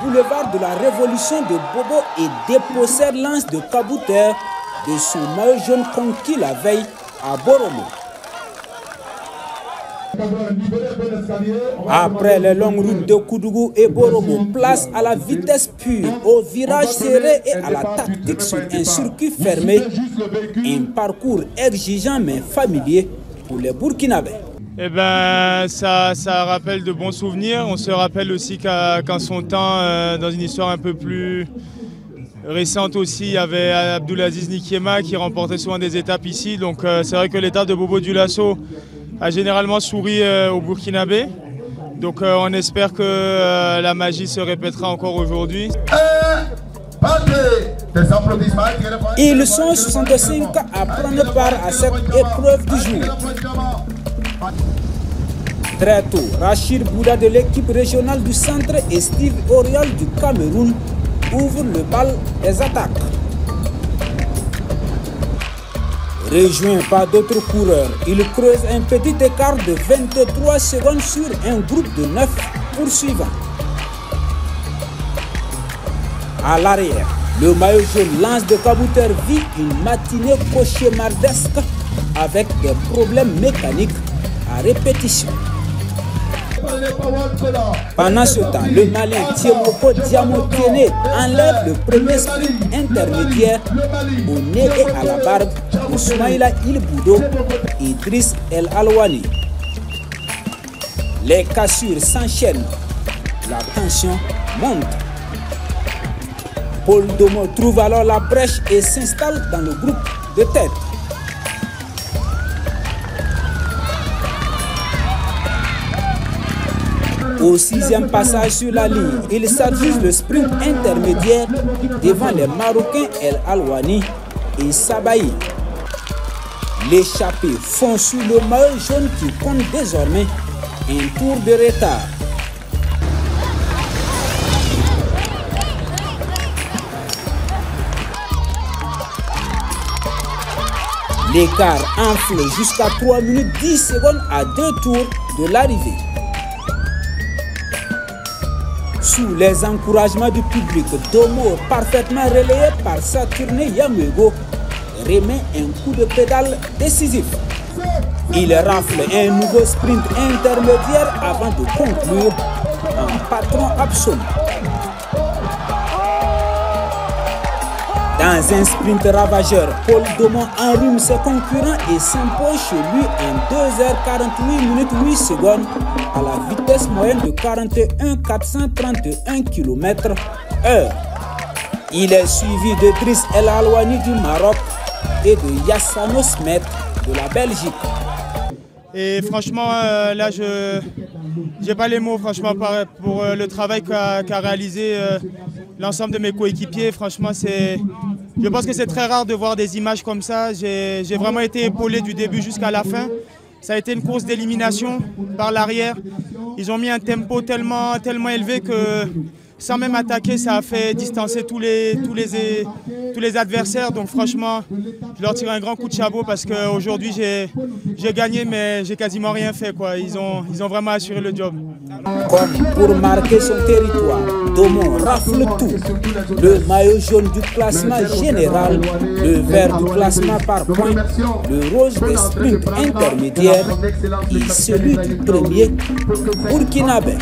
boulevard de la Révolution de Bobo et dépossède Lens de Kabouter de son maillot jaune conquis la veille à Boromo. Après les longues routes de Koudougou et Boromo, place à la vitesse pure, au virage serré et à la tactique sur un circuit fermé. Un parcours exigeant mais familier pour les Burkinabés. Eh ben, ça rappelle de bons souvenirs. On se rappelle aussi qu'en son temps, dans une histoire un peu plus récente aussi, il y avait Abdulaziz Nikiema qui remportait souvent des étapes ici. Donc c'est vrai que l'étape de Bobo Dioulasso a généralement souri aux Burkinabés. Donc on espère que la magie se répétera encore aujourd'hui. Ils sont 65 à prendre part à cette épreuve du jour. Très tôt, Rachid Bouda de l'équipe régionale du centre et Steve Oriol du Cameroun ouvrent le bal des attaques. Rejoint par d'autres coureurs, il creuse un petit écart de 23 secondes sur un groupe de 9 poursuivants. À l'arrière, le maillot jaune Lens de Kabouter vit une matinée cauchemardesque avec des problèmes mécaniques à répétition. Pendant ce temps, le Malien Thiemoko Diamotene enlève le premier sprint intermédiaire au nez et à la barbe de Soumaïla Il Boudo et Idriss El Alouani. Les cassures s'enchaînent, la tension monte. Paul Domo trouve alors la brèche et s'installe dans le groupe de tête. Au 6e passage sur la ligne, il s'adjuge le sprint intermédiaire devant les Marocains El Alouani et Sabaï. L'échappée fond sous le maillot jaune qui compte désormais un tour de retard. L'écart enfle jusqu'à 3 minutes 10 secondes à 2 tours de l'arrivée. Sous les encouragements du public, Domo, parfaitement relayé par Saturné Yamego, remet un coup de pédale décisif. Il rafle un nouveau sprint intermédiaire avant de conclure en patron absolu. Dans un sprint ravageur, Paul Domo enrhume ses concurrents et s'impose chez lui en 2h48 minutes 8 secondes à la vitesse moyenne de 41 431 km/h. Il est suivi de Driss El Alouani du Maroc et de Yassano Smet de la Belgique. Et franchement, là, je n'ai pas les mots franchement, pour le travail qu'a réalisé l'ensemble de mes coéquipiers. Franchement, je pense que c'est très rare de voir des images comme ça. J'ai vraiment été épaulé du début jusqu'à la fin. Ça a été une course d'élimination par l'arrière. Ils ont mis un tempo tellement élevé que sans même attaquer, ça a fait distancer tous les adversaires. Donc franchement, je leur tire un grand coup de chapeau parce qu'aujourd'hui, j'ai gagné, mais j'ai quasiment rien fait, quoi. Ils ont vraiment assuré le job. Comme pour marquer son territoire, Domo rafle tout. Le maillot jaune du classement général, le vert du classement par points, le rose des sprints intermédiaires et celui du premier Burkinabé.